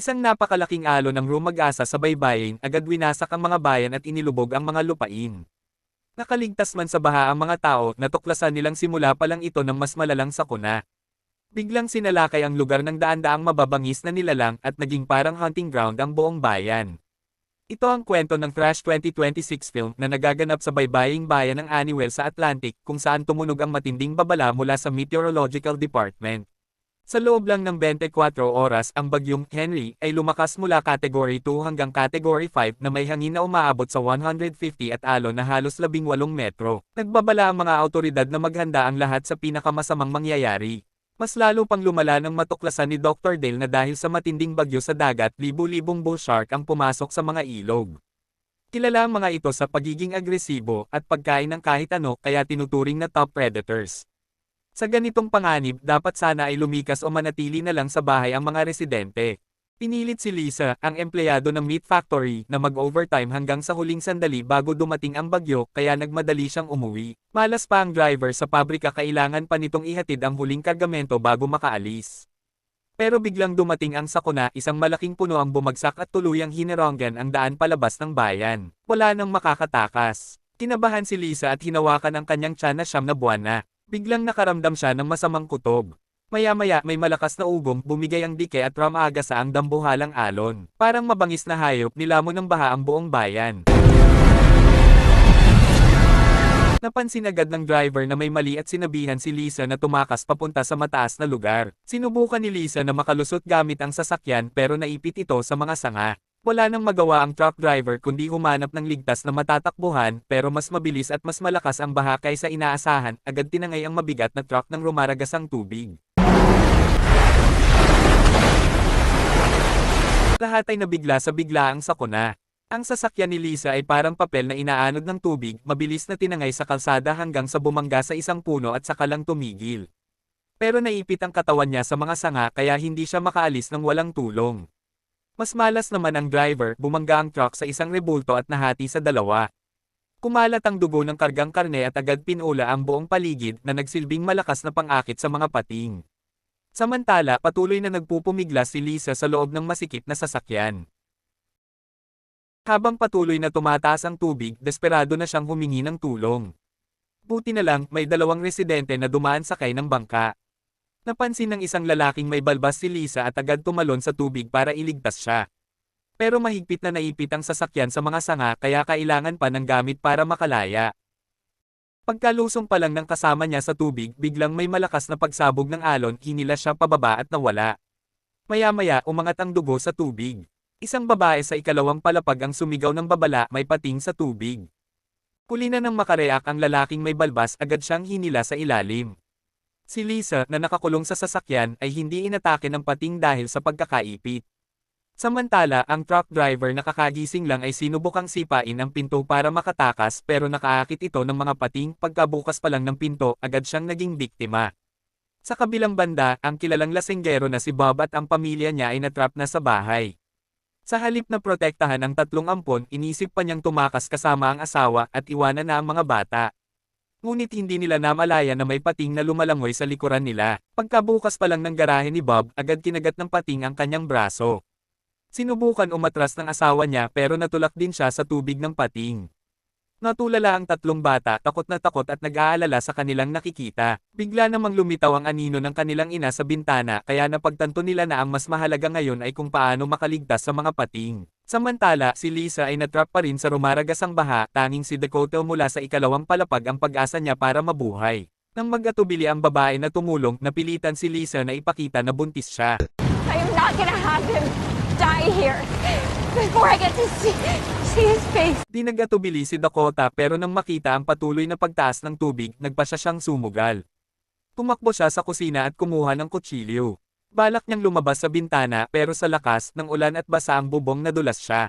Isang napakalaking alon ng Rumagasa sa baybayin agad winasak ang mga bayan at inilubog ang mga lupain. Nakaligtas man sa baha ang mga tao, natuklasan nilang simula pa lang ito ng mas malalang sakuna. Biglang sinalakay ang lugar ng daan-daang mababangis na nilalang at naging parang hunting ground ang buong bayan. Ito ang kwento ng Crash 2026 film na nagaganap sa baybaying bayan ng Aniwel sa Atlantic kung saan tumunog ang matinding babala mula sa Meteorological Department. Sa loob lang ng 24 oras ang bagyong Henry ay lumakas mula Category 2 hanggang Category 5 na may hangin na umaabot sa 150 at alon na halos 18 metro. Nagbabala ang mga autoridad na maghanda ang lahat sa pinakamasamang mangyayari. Mas lalo pang lumala nang matuklasan ni Dr. Dale na dahil sa matinding bagyo sa dagat libu-libong bull shark ang pumasok sa mga ilog. Kilala ang mga ito sa pagiging agresibo at pagkain ng kahit ano kaya tinuturing na top predators. Sa ganitong panganib dapat sana ay lumikas o manatili na lang sa bahay ang mga residente. Pinilit si Lisa, ang empleyado ng meat factory, na mag-overtime hanggang sa huling sandali bago dumating ang bagyo kaya nagmadali siyang umuwi. Malas pa ang driver sa pabrika, kailangan pa nitong ihatid ang huling kargamento bago makaalis. Pero biglang dumating ang sakuna, isang malaking puno ang bumagsak at tuluyang hinironggan ang daan palabas ng bayan. Wala nang makakatakas. Kinabahan si Lisa at hinawakan ang kanyang tiyan na 9 na buwan na. Biglang nakaramdam siya ng masamang kutob. Maya-maya may malakas na ugong, bumigay ang dike at ramaga sa ang dambuhalang alon. Parang mabangis na hayop, nilamon ng baha ang buong bayan. Napansin agad ng driver na may mali at sinabihan si Lisa na tumakas papunta sa mataas na lugar. Sinubukan ni Lisa na makalusot gamit ang sasakyan pero naipit ito sa mga sanga. Wala nang magawa ang truck driver kundi humanap ng ligtas na matatakbuhan, pero mas mabilis at mas malakas ang baha kaysa inaasahan, agad tinangay ang mabigat na truck ng rumaragasang tubig. Lahat ay nabigla sa biglaang sakuna. Ang sasakyan ni Lisa ay parang papel na inaanod ng tubig, mabilis na tinangay sa kalsada hanggang sa bumangga sa isang puno at saka lang tumigil. Pero naipit ang katawan niya sa mga sanga kaya hindi siya makaalis ng walang tulong. Mas malas naman ang driver, bumangga ang truck sa isang rebulto at nahati sa dalawa. Kumalat ang dugo ng kargang karne at agad pinula ang buong paligid na nagsilbing malakas na pang-akit sa mga pating. Samantala, patuloy na nagpupumiglas si Lisa sa loob ng masikip na sasakyan. Habang patuloy na tumataas ang tubig, desperado na siyang humingi ng tulong. Buti na lang, may 2 residente na dumaan sakay ng bangka. Napansin ng isang lalaking may balbas si Lisa at agad tumalon sa tubig para iligtas siya. Pero mahigpit na naipit ang sasakyan sa mga sanga kaya kailangan pa ng gamit para makalaya. Pagkalusong pa lang ng kasama niya sa tubig, biglang may malakas na pagsabog ng alon, hinila siya pababa at nawala. Maya-maya umangat ang dugo sa tubig. Isang babae sa ikalawang palapag ang sumigaw ng babala, may pating sa tubig. Huli na nang makareak ang lalaking may balbas, agad siyang hinila sa ilalim. Si Lisa, na nakakulong sa sasakyan, ay hindi inatake ng pating dahil sa pagkakaipit. Samantala, ang truck driver na kakagising lang ay sinubukang sipain ang pinto para makatakas pero nakaakit ito ng mga pating. Pagkabukas pa lang ng pinto, agad siyang naging biktima. Sa kabilang banda, ang kilalang lasenggero na si Bob at ang pamilya niya ay natrap na sa bahay. Sa halip na protektahan ang 3 ampon, inisip pa niyang tumakas kasama ang asawa at iwanan na ang mga bata. Ngunit hindi nila namalaya na may pating na lumalangoy sa likuran nila. Pagkabukas pa lang ng garahe ni Bob, agad kinagat ng pating ang kanyang braso. Sinubukan umatras ng asawa niya pero natulak din siya sa tubig ng pating. Natulala ang 3 bata, takot na takot at nag-aalala sa kanilang nakikita. Bigla namang lumitaw ang anino ng kanilang ina sa bintana kaya napagtanto nila na ang mas mahalaga ngayon ay kung paano makaligtas sa mga pating. Samantala, si Lisa ay natrap pa rin sa rumaragasang baha, tanging si Dakota mula sa ikalawang palapag ang pag-asa niya para mabuhay. Nang mag-atubili ang babae na tumulong, napilitan si Lisa na ipakita na buntis siya. I am not gonna have him die here before I get to see his face. Di nag-atubili si Dakota pero nang makita ang patuloy na pagtaas ng tubig, nagpa siya siyang sumugal. Tumakbo siya sa kusina at kumuha ng kutsilyo. Balak niyang lumabas sa bintana pero sa lakas ng ulan at basa ang bubong nadulas siya.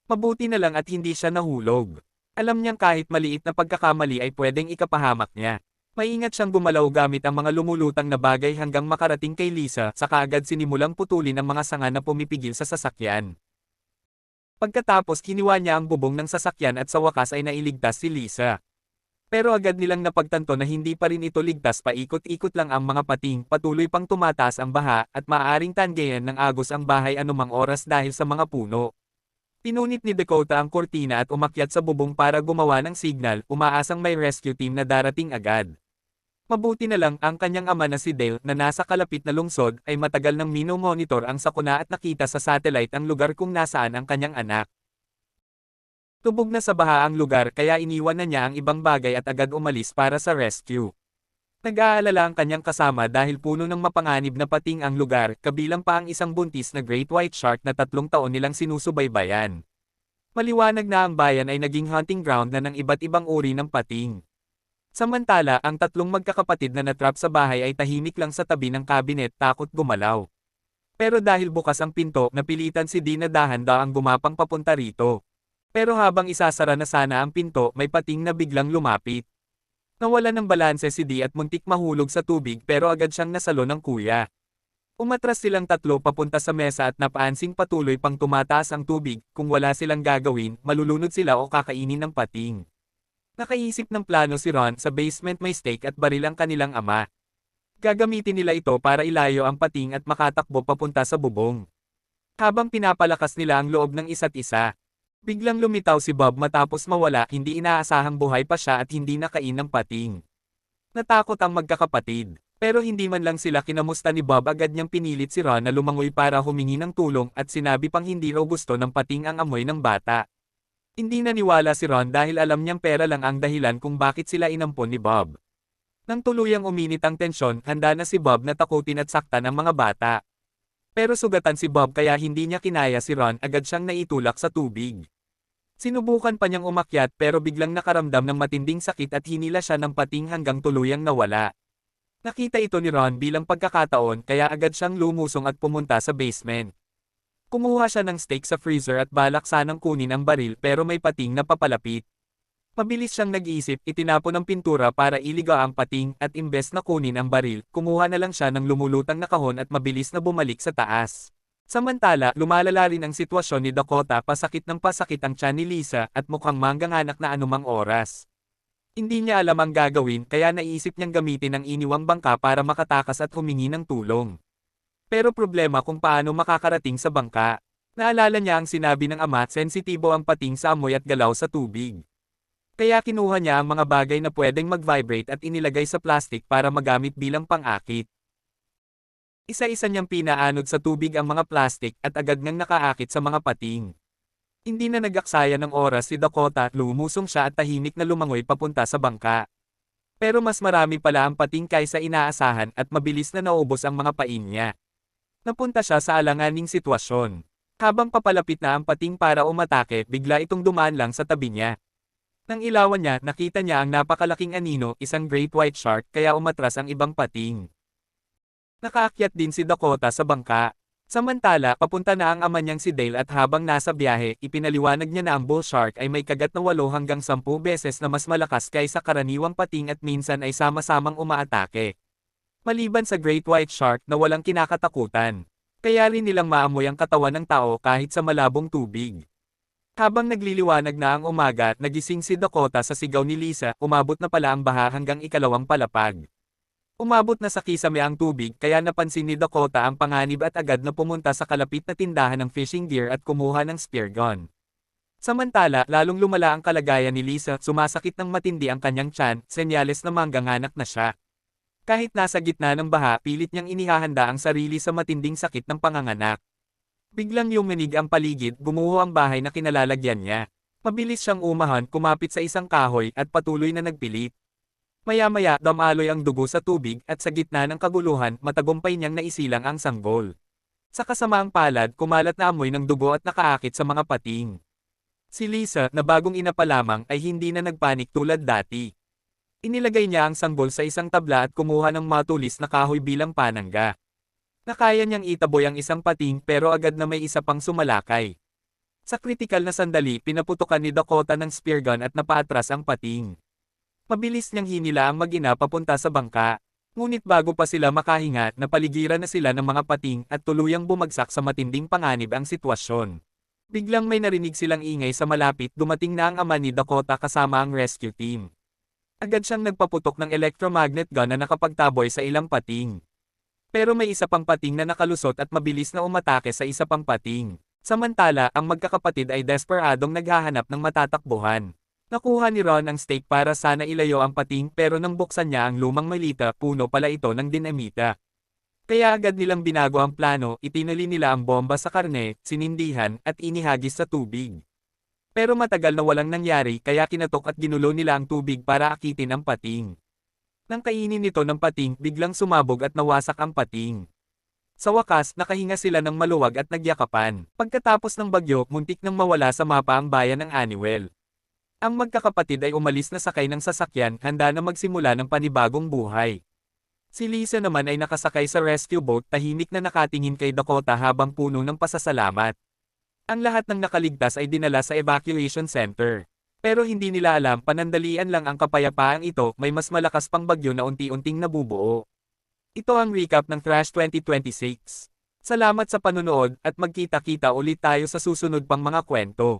Mabuti na lang at hindi siya nahulog. Alam niyang kahit maliit na pagkakamali ay pwedeng ikapahamak niya. Maingat siyang gumalaw gamit ang mga lumulutang na bagay hanggang makarating kay Lisa, saka agad sinimulang putulin ang mga sanga na pumipigil sa sasakyan. Pagkatapos hiniwa niya ang bubong ng sasakyan at sa wakas ay nailigtas si Lisa. Pero agad nilang napagtanto na hindi pa rin ito ligtas, paikot-ikot lang ang mga pating, patuloy pang tumataas ang baha, at maaaring tanggayan ng agos ang bahay anumang oras dahil sa mga puno. Pinunit ni Dakota ang kortina at umakyat sa bubong para gumawa ng signal, umaasang may rescue team na darating agad. Mabuti na lang ang kanyang ama na si Dale na nasa kalapit na lungsod ay matagal nang mino-monitor ang sakuna at nakita sa satellite ang lugar kung nasaan ang kanyang anak. Tubog na sa baha ang lugar kaya iniwan na niya ang ibang bagay at agad umalis para sa rescue. Nag-aalala ang kanyang kasama dahil puno ng mapanganib na pating ang lugar, kabilang pa ang isang buntis na great white shark na 3 taon nilang sinusubaybayan. Maliwanag na ang bayan ay naging hunting ground na ng iba't ibang uri ng pating. Samantala, ang 3 magkakapatid na natrap sa bahay ay tahimik lang sa tabi ng kabinet, takot gumalaw. Pero dahil bukas ang pinto, napilitan si Dee na dahan-daang gumapang papunta rito. Pero habang isasara na sana ang pinto, may pating na biglang lumapit. Nawala ng balanse si Dee at muntik mahulog sa tubig pero agad siyang nasalo ng kuya. Umatras silang 3 papunta sa mesa at napaansing patuloy pang tumataas ang tubig, kung wala silang gagawin, malulunod sila o kakainin ng pating. Nakaisip ng plano si Ron, sa basement may stake at baril ang kanilang ama. Gagamitin nila ito para ilayo ang pating at makatakbo papunta sa bubong. Habang pinapalakas nila ang loob ng isa't isa, biglang lumitaw si Bob matapos mawala, hindi inaasahang buhay pa siya at hindi nakain ng pating. Natakot ang magkakapatid, pero hindi man lang sila kinamusta ni Bob, agad niyang pinilit si Ron na lumangoy para humingi ng tulong at sinabi pang hindi raw gusto ng pating ang amoy ng bata. Hindi naniwala si Ron dahil alam niyang pera lang ang dahilan kung bakit sila inampon ni Bob. Nang tuluyang uminit ang tensyon, handa na si Bob na takutin at saktan ang mga bata. Pero sugatan si Bob kaya hindi niya kinaya si Ron, agad siyang naitulak sa tubig. Sinubukan pa niyang umakyat pero biglang nakaramdam ng matinding sakit at hinila siya ng pating hanggang tuluyang nawala. Nakita ito ni Ron bilang pagkakataon kaya agad siyang lumusong at pumunta sa basement. Kumuha siya ng steak sa freezer at balak sanang kunin ang baril pero may pating na papalapit. Mabilis siyang nag-iisip, itinapon ang pintura para iliga ang pating at imbes na kunin ang baril, kumuha na lang siya ng lumulutang na kahon at mabilis na bumalik sa taas. Samantala, lumalala rin ang sitwasyon ni Dakota, pasakit ng pasakit ang tiyan ni Lisa at mukhang mangganganak na anumang oras. Hindi niya alam ang gagawin kaya naisip niyang gamitin ang iniwang bangka para makatakas at humingi ng tulong. Pero problema kung paano makakarating sa bangka. Naalala niya ang sinabi ng ama, sensitibo ang pating sa amoy at galaw sa tubig. Kaya kinuha niya ang mga bagay na pwedeng mag-vibrate at inilagay sa plastic para magamit bilang pang-akit. Isa-isa niyang pinaanod sa tubig ang mga plastic at agad ngang nakaakit sa mga pating. Hindi na nag-aksaya ng oras si Dakota, lumusong siya at tahimik na lumangoy papunta sa bangka. Pero mas marami pala ang pating kaysa inaasahan at mabilis na naubos ang mga pain niya. Napunta siya sa alanganing sitwasyon. Habang papalapit na ang pating para umatake, bigla itong dumaan lang sa tabi niya. Nang ilawan niya, nakita niya ang napakalaking anino, isang great white shark, kaya umatras ang ibang pating. Nakaakyat din si Dakota sa bangka. Samantala, papunta na ang ama niyang si Dale at habang nasa biyahe, ipinaliwanag niya na ang bull shark ay may kagat na 8 hanggang 10 beses na mas malakas kaysa karaniwang pating at minsan ay sama-samang umaatake. Maliban sa great white shark na walang kinakatakutan, kaya rin nilang maamoy ang katawan ng tao kahit sa malabong tubig. Habang nagliliwanag na ang umaga, nagising si Dakota sa sigaw ni Lisa, umabot na pala ang baha hanggang ikalawang palapag. Umabot na sa kisame ang tubig kaya napansin ni Dakota ang panganib at agad na pumunta sa kalapit na tindahan ng fishing gear at kumuha ng spear gun. Samantala, lalong lumala ang kalagayan ni Lisa, sumasakit ng matindi ang kanyang tiyan, senyales na mangganganak na siya. Kahit nasa gitna ng baha, pilit niyang inihahanda ang sarili sa matinding sakit ng panganganak. Biglang yumanig ang paligid, gumuho ang bahay na kinalalagyan niya. Mabilis siyang umahan, kumapit sa isang kahoy at patuloy na nagpilit. Maya-maya, damaloy ang dugo sa tubig at sa gitna ng kaguluhan, matagumpay niyang naisilang ang sanggol. Sa kasamaang palad, kumalat na amoy ng dugo at nakaakit sa mga pating. Si Lisa, na bagong ina pa lamang, ay hindi na nagpanik tulad dati. Inilagay niya ang sanggol sa isang tabla at kumuha ng matulis na kahoy bilang panangga. Nakaya niyang itaboy ang isang pating pero agad na may isa pang sumalakay. Sa kritikal na sandali, pinaputukan ni Dakota ng spear gun at napaatras ang pating. Mabilis niyang hinila ang mag-ina papunta sa bangka. Ngunit bago pa sila makahinga, napaligiran na sila ng mga pating at tuluyang bumagsak sa matinding panganib ang sitwasyon. Biglang may narinig silang ingay sa malapit, dumating na ang ama ni Dakota kasama ang rescue team. Agad siyang nagpaputok ng electromagnet gun na nakapagtaboy sa ilang pating. Pero may isa pang pating na nakalusot at mabilis na umatake sa isa pang pating. Samantala, ang magkakapatid ay desperadong naghahanap ng matatakbuhan. Nakuha ni Ron ang stake para sana ilayo ang pating pero nang buksan niya ang lumang malita, puno pala ito ng dinamita. Kaya agad nilang binago ang plano, itinali nila ang bomba sa karne, sinindihan, at inihagis sa tubig. Pero matagal na walang nangyari kaya kinatok at ginulo nila ang tubig para akitin ang pating. Nang kainin nito ng pating, biglang sumabog at nawasak ang pating. Sa wakas, nakahinga sila ng maluwag at nagyakapan. Pagkatapos ng bagyo, muntik nang mawala sa mapa ang bayan ng Aniwel. Ang magkakapatid ay umalis na sakay ng sasakyan, handa na magsimula ng panibagong buhay. Si Lisa naman ay nakasakay sa rescue boat, tahimik na nakatingin kay Dakota habang puno ng pasasalamat. Ang lahat ng nakaligtas ay dinala sa evacuation center. Pero hindi nila alam, panandalian lang ang kapayapaang ito, may mas malakas pang bagyo na unti-unting nabubuo. Ito ang recap ng Crash 2026. Salamat sa panunood at magkita-kita ulit tayo sa susunod pang mga kwento.